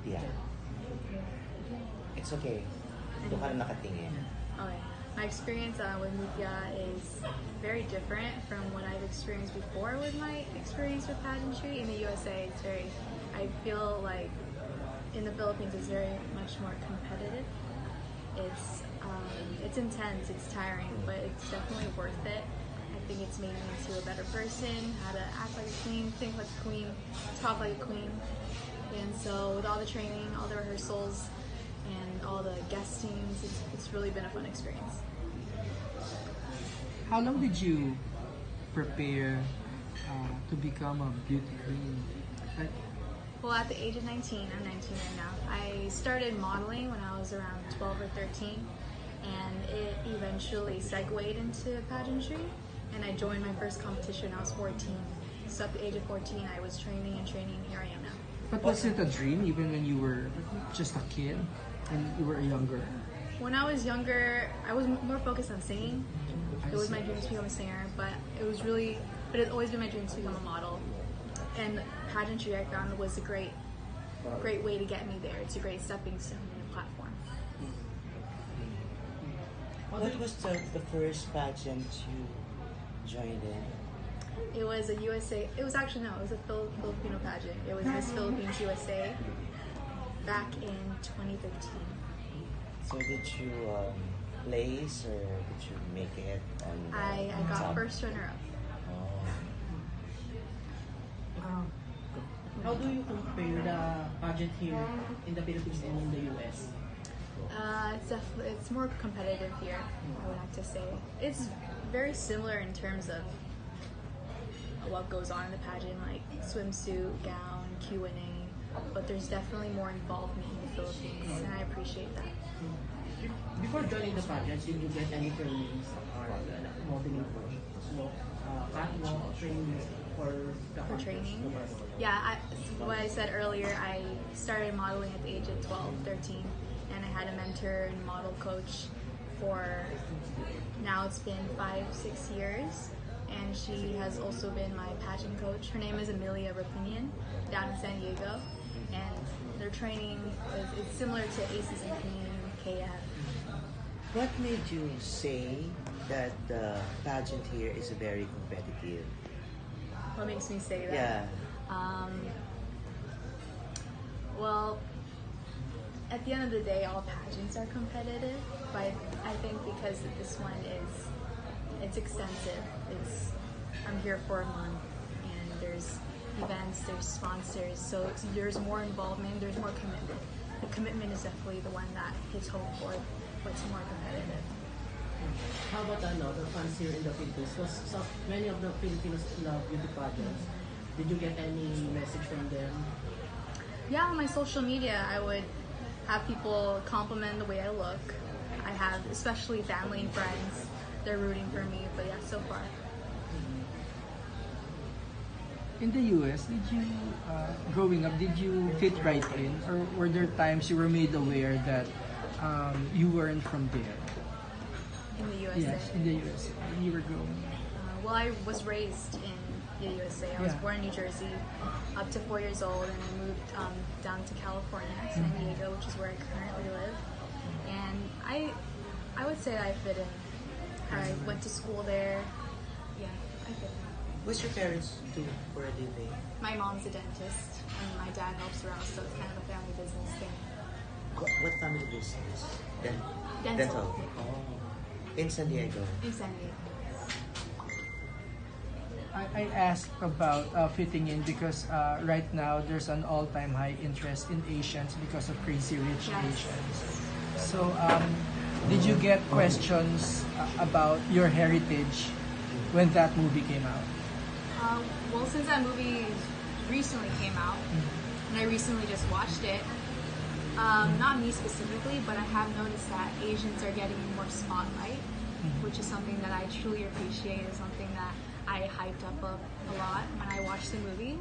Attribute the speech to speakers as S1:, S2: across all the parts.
S1: Mutya. It's okay. Doon ka na nakatingin.
S2: Okay. My experience with Mutya is very different from what I've experienced before with my experience with pageantry. In the USA, I feel like in the Philippines it's very much more competitive. It's intense, it's tiring, but it's definitely worth it. I think it's made me into a better person, how to act like a queen, think like a queen, talk like a queen. And so with all the training, all the rehearsals, and all the guestings, it's really been a fun experience.
S3: How long did you prepare to become a beauty queen?
S2: Well, at the age of 19, I'm 19 right now, I started modeling when I was around 12 or 13, and it eventually segued into pageantry, and I joined my first competition when I was 14. So at the age of 14, I was training, and here I am now.
S3: But was it a dream even when you were just a kid, when you were younger?
S2: When I was younger, I was more focused on singing. It was my dream to become a singer, but it's always been my dream to become a model. And pageantry, I found, was a great way to get me there. It's a great stepping stone and a platform.
S1: What was the first pageant you joined in?
S2: It was a USA. It was actually no. It was a Filipino pageant. It was Miss Philippines USA back in 2013.
S1: So did you place or did you make it?
S2: I got
S1: top?
S2: first runner-up.
S4: How do you compare the pageant here in the Philippines and in the US?
S2: It's more competitive here, I would have to say. It's very similar in terms of what goes on in the pageant, like swimsuit, gown, Q&A, but there's definitely more involvement in the Philippines, and I appreciate that.
S4: Before joining the pageant, did you get any trainings or modeling for catwalk trainings for
S2: training? Yeah, what I said earlier, I started modeling at the age of 12, 13, and I had a mentor and model coach for now it's been 5-6 years, and she has also been my pageant coach. Her name is Amelia Rapinian down in San Diego, and their training is similar to ACES and PINAY, KF.
S1: What made you say that the pageant here is very competitive?
S2: What makes me say that?
S1: Yeah.
S2: Well, at the end of the day, all pageants are competitive, but I think because this one it's extensive. I'm here for a month, and there's events, there's sponsors, so there's more involvement, there's more commitment. The commitment is definitely the one that hits home for what's more competitive.
S4: How about the fans here in the Philippines? Because so many of the Filipinos love beauty pageants. Did you get any message from them?
S2: Yeah, on my social media, I would have people compliment the way I look. I have especially family and friends. They're rooting for me, but yeah, so far.
S3: In the US, did you, growing up, did you fit right in? Or were there times you were made aware that you weren't from there?
S2: In the USA?
S3: Yes, in the USA, when you were growing up.
S2: Well, I was raised in the USA. I was born in New Jersey up to 4 years old, and I moved down to California, San Diego, which is where I currently live. And I would say I fit in. I went to school there. Yeah, I fit in.
S1: What's your parents do for a living?
S2: My mom's a dentist, and my dad helps around, so it's kind of a family business thing.
S1: What family business?
S2: Dental.
S1: Oh. In San Diego?
S2: In San Diego.
S3: I asked about fitting in because right now there's an all-time high interest in Asians because of Crazy Rich Asians. So, did you get questions about your heritage when that movie came out?
S2: Well, since that movie recently came out, and I recently just watched it, not me specifically, but I have noticed that Asians are getting more spotlight, which is something that I truly appreciate. It's something that I hyped up a lot when I watched the movie.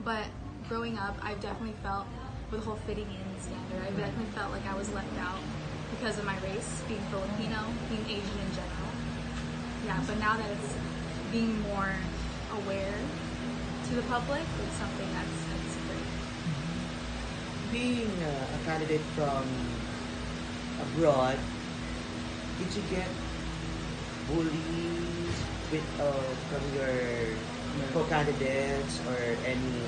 S2: But growing up, I've definitely felt, with the whole fitting in standard, I've definitely felt like I was left out because of my race, being Filipino, being Asian in general. Yeah, but now that it's being more aware to the public, it's something that's great.
S1: being a candidate from abroad, did you get bullies with from your co-candidates or any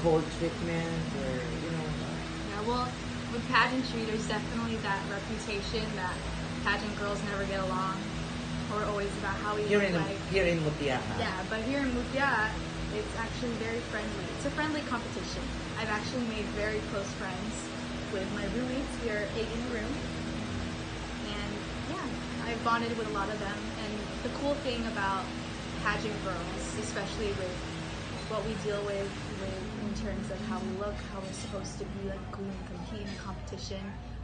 S1: cold treatment or
S2: Yeah, well, with pageantry, there's definitely that reputation that pageant girls never get along, or always about how we
S1: here
S2: look
S1: in
S2: like.
S1: here in Mutya?
S2: Yeah, but here in Mutya, it's actually very friendly. It's a friendly competition. I've actually made very close friends with my roommates. We are 8 in the room. And yeah, I've bonded with a lot of them. And the cool thing about pageant girls, especially with what we deal with in terms of how we look, how we're supposed to be, like go and compete in a competition,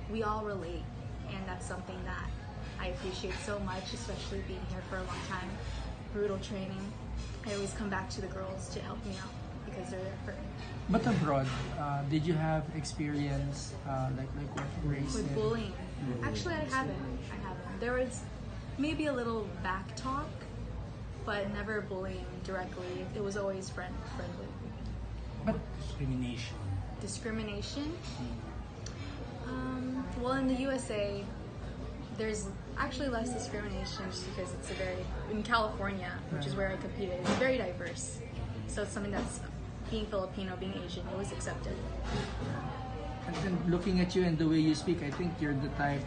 S2: we all relate. And that's something that I appreciate so much, especially being here for a long time. Brutal training. I always come back to the girls to help me out because they're there for me.
S3: But abroad, did you have experience like with racism?
S2: With bullying. Actually, I haven't. There was maybe a little back talk, but never bullying directly. It was always friendly.
S3: But
S2: Discrimination? Well, in the USA, there's actually less discrimination just because it's in California, which is where I competed, it's very diverse. So it's something that's, being Filipino, being Asian, it was accepted.
S3: And then looking at you and the way you speak, I think you're the type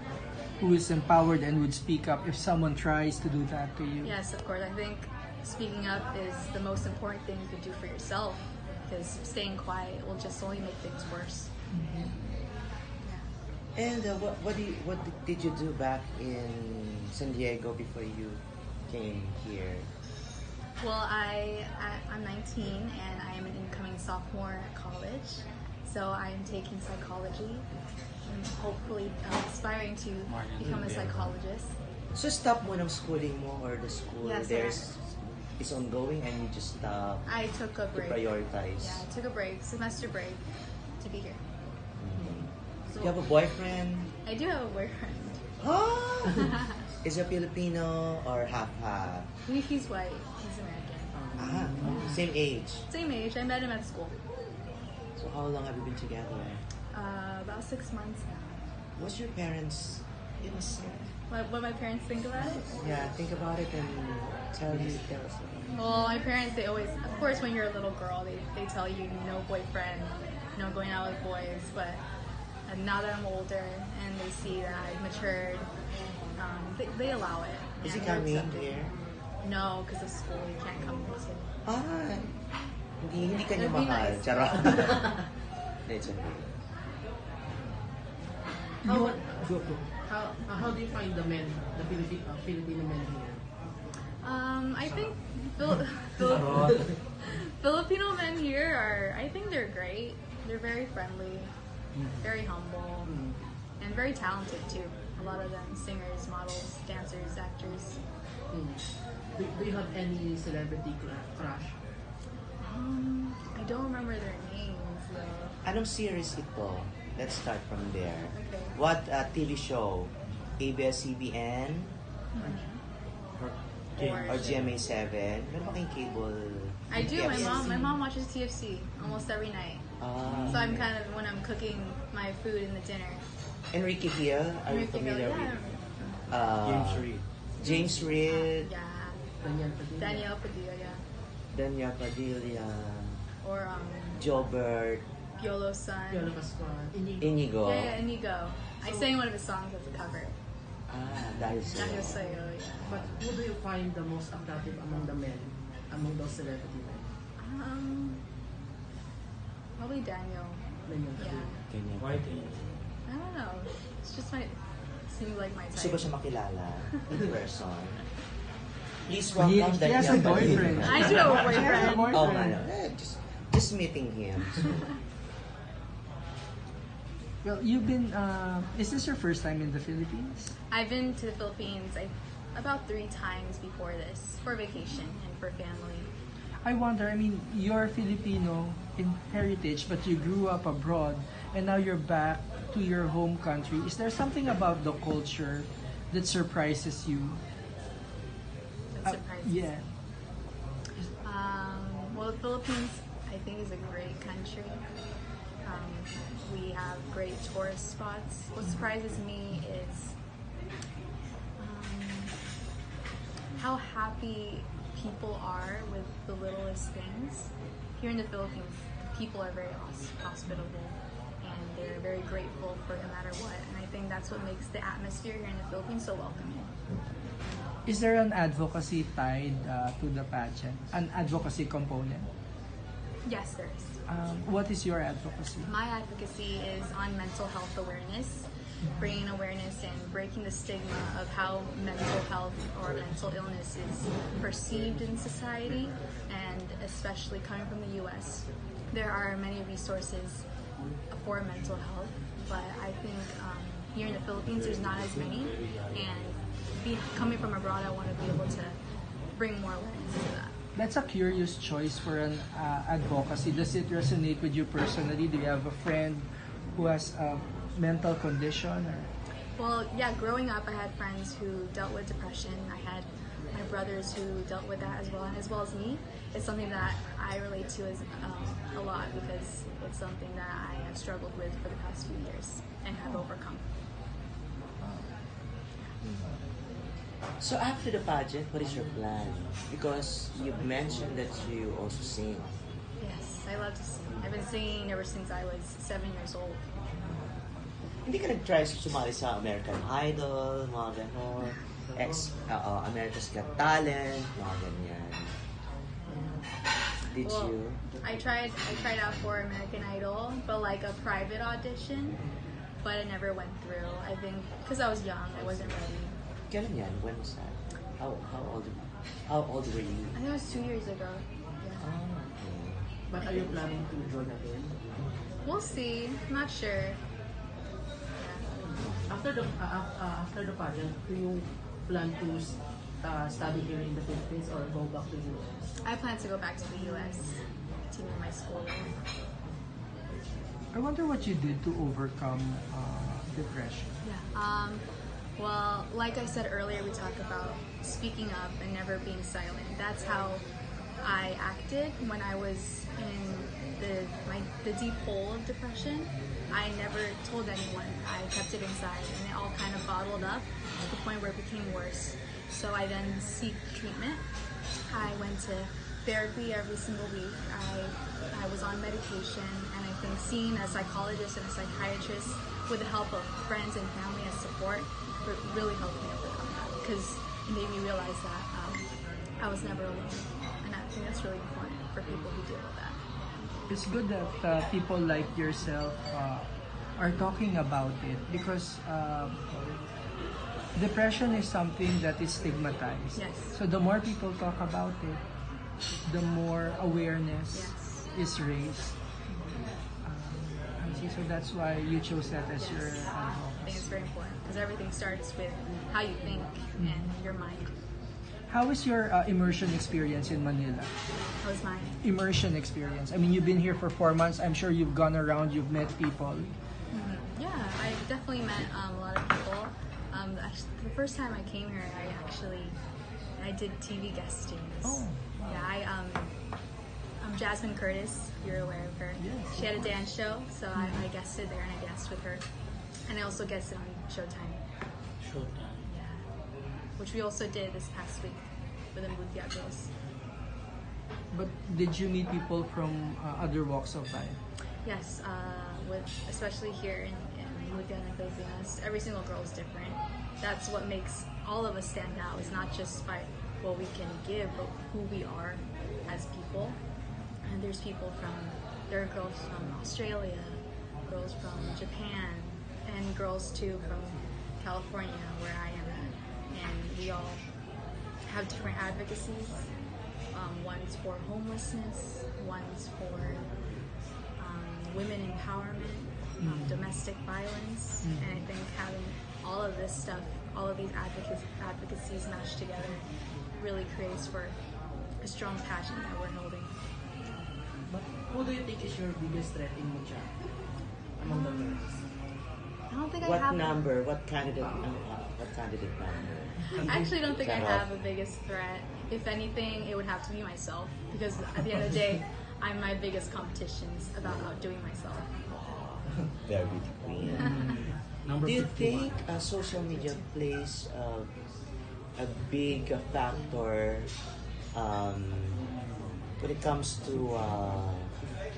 S3: who is empowered and would speak up if someone tries to do that to you.
S2: Yes, of course. I think speaking up is the most important thing you can do for yourself, because staying quiet will just only make things worse.
S1: And what did you do back in San Diego before you came here?
S2: Well, I'm 19 and I am an incoming sophomore at college. So I'm taking psychology and hopefully aspiring to become a psychologist.
S1: So stop mo ng schooling mo or the school
S2: Yes,
S1: is ongoing and you just stop
S2: I took a
S1: to
S2: break.
S1: prioritize?
S2: Yeah, I took a break, semester break, to be here.
S1: Do you have a boyfriend?
S2: I do have a boyfriend.
S1: Huh? Is he Filipino or half-half?
S2: He's white. He's American.
S1: Same age.
S2: Same age. I met him at school.
S1: So how long have you been together?
S2: About 6 months now.
S1: What's your parents' innocent?
S2: What my parents think about it?
S1: Yeah, think about it and tell us.
S2: Well, my parents, they always, of course, when you're a little girl, they tell you no boyfriend, no going out with boys. But now that I'm older and they see that I've matured, they allow it.
S1: Is he
S2: And they're
S1: coming
S2: accepting.
S1: here?
S2: No, because of school, he can't come visit.
S1: Hindi kanya
S2: It'd be
S1: mahal.
S2: nice.
S1: Charot. It's okay.
S4: How do you find the men, the Filipino men here?
S2: I think Filipino men here I think they're great. They're very friendly, very humble, and very talented too. A lot of them singers, models, dancers, actors.
S4: Do you have any celebrity crush?
S2: I don't remember their names though.
S1: Anong series ito? Let's start from there.
S2: Okay.
S1: What TV show? ABS-CBN? Or GMA7? Meron ba kayong cable?
S2: I do.
S1: TFC?
S2: My mom watches TFC almost every night. So I'm kind of, when I'm cooking my food in the dinner.
S1: Enrique Hill? Are you
S2: Enrique Hill,
S1: familiar
S2: yeah.
S1: with? James Reid.
S2: Yeah.
S4: Daniel Padilla?
S2: Daniel Padilla, yeah.
S1: Daniel Padilla.
S2: Or
S1: Jobert.
S2: Piolo's son.
S4: Piolo Pascual?
S1: Inigo.
S2: Yeah, Inigo. I sang one of his songs as a cover.
S1: Dahil sa'yo.
S2: Dahil sa'yo, yeah.
S4: But who do you find the most attractive among the men, among those celebrity men?
S2: Probably Daniel.
S4: Daniel
S2: Yeah.
S4: Padilla.
S1: Ganyan.
S2: I don't know. It's just seems like my
S1: Gusto ba
S2: type.
S1: siya makilala in person? Please
S3: He
S1: welcome
S3: has a boyfriend.
S2: I do have a
S3: He has a
S2: boyfriend.
S1: Oh,
S3: boyfriend.
S1: just meeting him. So.
S3: Well, you've been. Is this your first time in the Philippines?
S2: I've been to the Philippines about 3 times before this for vacation and for family.
S3: I wonder. I mean, you're Filipino in heritage, but you grew up abroad, and now you're back to your home country. Is there something about the culture that surprises you?
S2: That surprises.
S3: Yeah.
S2: Well, the Philippines, I think, is a great country. have great tourist spots. What surprises me is how happy people are with the littlest things. Here in the Philippines, people are very hospitable and they're very grateful for no matter what. And I think that's what makes the atmosphere here in the Philippines so welcoming.
S3: Is there an advocacy tied to the pageant? An advocacy component?
S2: Yes, there is.
S3: What is your advocacy?
S2: My advocacy is on mental health awareness, bringing awareness and breaking the stigma of how mental health or mental illness is perceived in society, and especially coming from the US. There are many resources for mental health, but I think here in the Philippines there's not as many, and coming from abroad I want to be able to bring more awareness to that.
S3: That's a curious choice for an advocacy. Does it resonate with you personally? Do you have a friend who has a mental condition? Or?
S2: Well, yeah, growing up I had friends who dealt with depression. I had my brothers who dealt with that as well as me. It's something that I relate to as a lot because it's something that I have struggled with for the past few years and have overcome.
S1: So after the pageant, what is your plan? Because you've mentioned that you also sing.
S2: Yes, I love to sing. I've been singing ever since I was 7 years old.
S1: Hindi ka nag-try sumali sa American Idol, mga ganon, America's Got Talent, mga ganyan. Did you?
S2: I tried out for American Idol, but like a private audition, but it never went through. I think because I was young, I wasn't ready.
S1: Kailan yan? When was that? How old were you?
S2: I think it was 2 years ago. Yeah.
S1: Oh, okay.
S4: But are you planning to join again?
S2: We'll see. I'm not sure.
S4: After the pageant, do you plan to study here in the Philippines or go back to the US?
S2: I plan to go back to the US, continue my school.
S3: I wonder what you did to overcome depression.
S2: Yeah. Well, like I said earlier, we talked about speaking up and never being silent. That's how I acted when I was in the deep hole of depression. I never told anyone. I kept it inside, and it all kind of bottled up to the point where it became worse. So I then seek treatment. I went to therapy every single week. I was on medication, and I think seeing a psychologist and a psychiatrist with the help of friends and family as support really helped me overcome that, because it made me realize that I was never alone, and I think that's really important for people who deal with that.
S3: It's good that people like yourself are talking about it, because depression is something that is stigmatized.
S2: Yes.
S3: So the more people talk about it, the more awareness is raised. I see. So that's why you chose that as your
S2: I think it's very important because everything starts with how you think and your mind.
S3: How is your immersion experience in Manila?
S2: How was mine?
S3: Immersion experience. I mean, you've been here for 4 months. I'm sure you've gone around, you've met people.
S2: Yeah, I definitely met a lot of people. Actually, the first time I came here, I did TV guestings.
S3: Oh, wow.
S2: Yeah, I'm Jasmine Curtis. If you're aware of her.
S3: Yes.
S2: She had a dance show, so I guested there and I danced with her, and I also guested on Showtime.
S1: Showtime.
S2: Yeah, which we also did this past week with the Mutya girls.
S3: But did you meet people from other walks of life?
S2: Yes, especially here in Mutya and Pilipinas, every single girl is different. That's what makes all of us stand out. It's not just by what we can give, but who we are as people. And there are girls from Australia, girls from Japan, and girls too from California, where I am at. And we all have different advocacies. One's for homelessness, one's for women empowerment, domestic violence, and I think having all of this stuff, all of these advocacies mashed together really creates for a strong passion that we're holding.
S4: But who do you think is your biggest threat in Mutya among the girls?
S2: I don't think I
S1: What
S2: have.
S1: number? What candidate number?
S2: I actually don't think I
S1: Shut
S2: have
S1: up.
S2: a biggest threat. If anything, it would have to be myself, because at the end of the day, I'm my biggest competitions about outdoing myself.
S1: very beauty queen.
S3: Number
S1: Do you
S3: 51.
S1: think social media plays a big factor um, when it comes to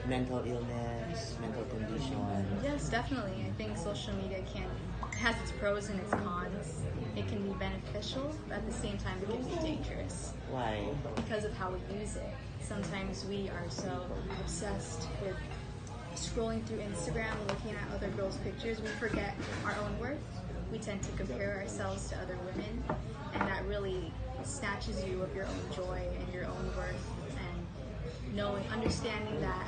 S1: mental illness, mental condition?
S2: Yes, definitely. I think social media has its pros and its cons. It can be beneficial, but at the same time, it can be dangerous
S1: Why?
S2: because of how we use it. Sometimes we are so obsessed with scrolling through Instagram and looking at other girls' pictures, we forget our own worth. We tend to compare ourselves to other women, and that really snatches you of your own joy and your own worth, and understanding that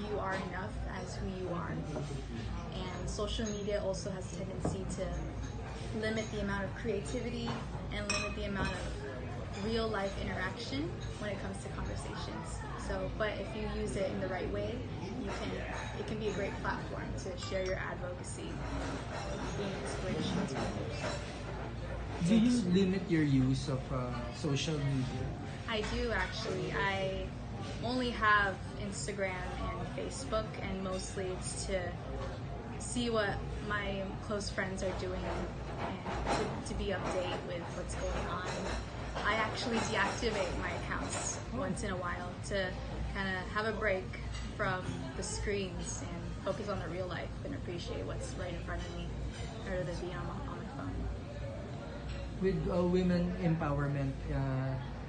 S2: you are enough as who you are. And social media also has a tendency to limit the amount of creativity and limit the amount of real life interaction when it comes to conversations. So, but if you use it in the right way, it can be a great platform to share your advocacy, being an inspiration to others.
S3: Do you limit your use of social media?
S2: I do actually. I only have Instagram and Facebook, and mostly it's to see what my close friends are doing and to be updated with what's going on. I actually deactivate my accounts once in a while to kind of have a break from the screens and focus on the real life and appreciate what's right in front of me rather than being on my phone.
S3: With women empowerment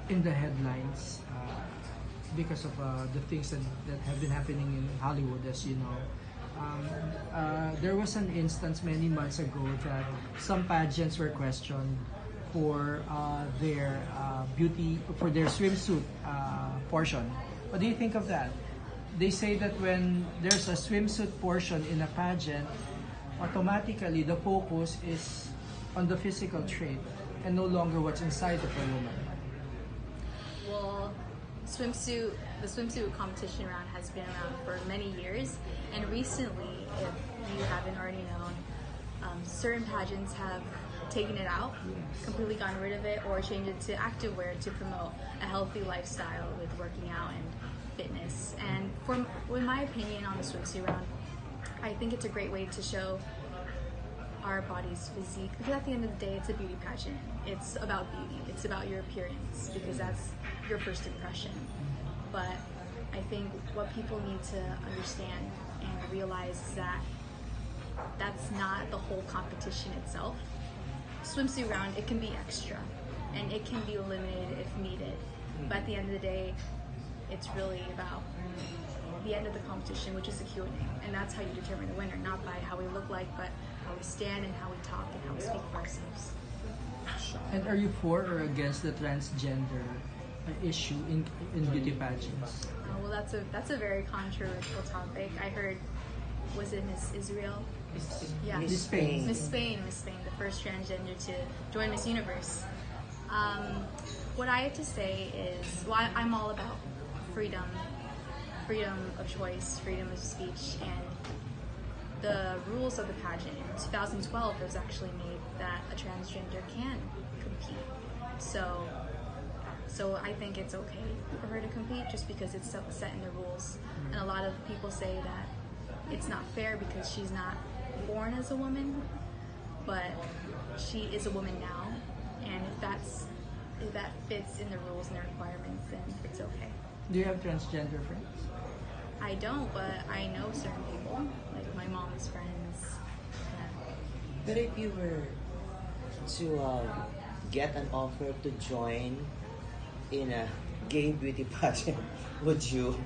S3: in the headlines because of the things that have been happening in Hollywood, as you know. There was an instance many months ago that some pageants were questioned for their beauty, for their swimsuit portion. What do you think of that? They say that when there's a swimsuit portion in a pageant, automatically the focus is on the physical trait and no longer what's inside of a woman.
S2: Well, the swimsuit competition round has been around for many years, and recently, if you haven't already known, certain pageants have taken it out, completely gotten rid of it, or changed it to activewear to promote a healthy lifestyle with working out and fitness. And in my opinion on the swimsuit round, I think it's a great way to show our body's physique, because at the end of the day, it's a beauty pageant. It's about beauty. It's about your appearance, because that's your first impression. But I think what people need to understand and realize is that that's not the whole competition itself. Swimsuit round, it can be extra, and it can be eliminated if needed. But at the end of the day, it's really about the end of the competition, which is the Q&A, and that's how you determine the winner, not by how we look like, but how we stand and how we talk and how we speak for ourselves.
S3: And are you for or against the transgender issue in beauty pageants?
S2: Well, that's a very controversial topic. I heard, was it Miss Israel? Yeah,
S1: Miss Spain.
S2: Miss Spain, the first transgender to join Miss Universe. What I have to say is, well, I'm all about freedom of choice, freedom of speech, and the rules of the pageant. In 2012, it was actually made that a transgender can compete. So I think it's okay for her to compete just because it's set in the rules. And a lot of people say that it's not fair because she's not born as a woman, but she is a woman now. And if that fits in the rules and the requirements, then it's okay.
S3: Do you have transgender friends?
S2: I don't, but I know certain people, like my mom's friends. Yeah.
S1: But if you were to get an offer to join in a gay beauty pageant, would you?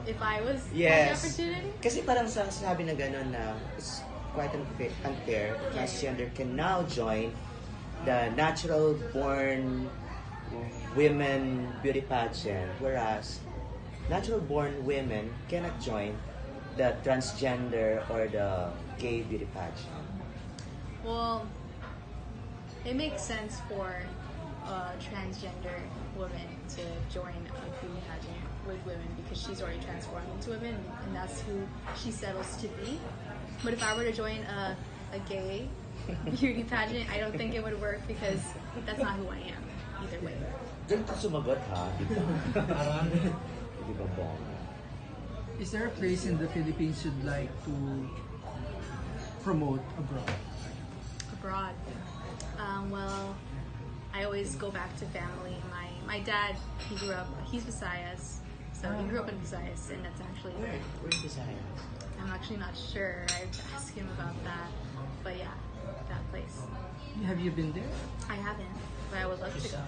S2: If I was
S1: Yes.
S2: had the opportunity?
S1: Kasi parang sa sabi na gano'n na it's quite unfair. Transgender can now join the natural born women beauty pageant, whereas natural born women cannot join the transgender or the gay beauty pageant.
S2: Well, it makes sense for a transgender woman to join a beauty pageant with women because she's already transformed into women and that's who she settles to be. But if I were to join a gay beauty pageant, I don't think it would work because that's not who I am either way.
S1: Ganito sumagot ha, di ba? Di ba bong?
S3: Is there a place in the Philippines you'd like to promote abroad?
S2: Abroad. Well, I always go back to family. My dad, he's Visayas. So he grew up in Visayas, and that's actually
S1: Where's Desire?
S2: I'm actually not sure. I have to ask him about that. But yeah, that place.
S3: Have you been there?
S2: I haven't, but I would love to go.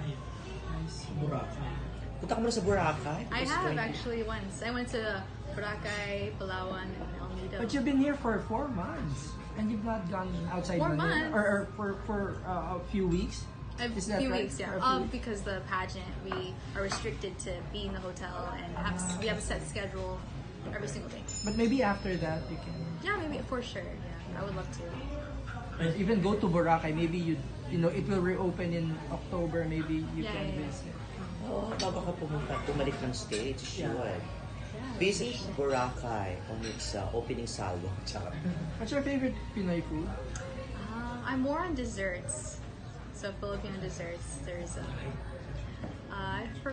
S1: Punta ka muna sa Boracay?
S2: I have actually once. I went to Boracay, Palawan, and El Nido.
S3: But you've been here for 4 months, and you've not gone outside
S2: 4
S3: Manila?
S2: months?
S3: Or for a few weeks?
S2: A
S3: Is that
S2: few
S3: right?
S2: weeks, yeah.
S3: For a few weeks?
S2: Because the pageant, we are restricted to be in the hotel and we have a set schedule every single day.
S3: But maybe after that you can.
S2: Yeah, maybe for sure. Yeah, I would love to.
S3: And even go to Boracay. Maybe you know it will reopen in October. Maybe you
S2: Yeah,
S3: can
S2: yeah, yeah.
S3: visit.
S1: Oo, bago ka pumalit ng stage,
S3: Yeah.
S1: sure.
S2: Yeah,
S1: Visit
S2: vacation.
S1: Boracay on its opening salvo. Tsaka.
S3: What's your favorite Pinoy food?
S2: I'm more on desserts. So Filipino desserts. There's I forgot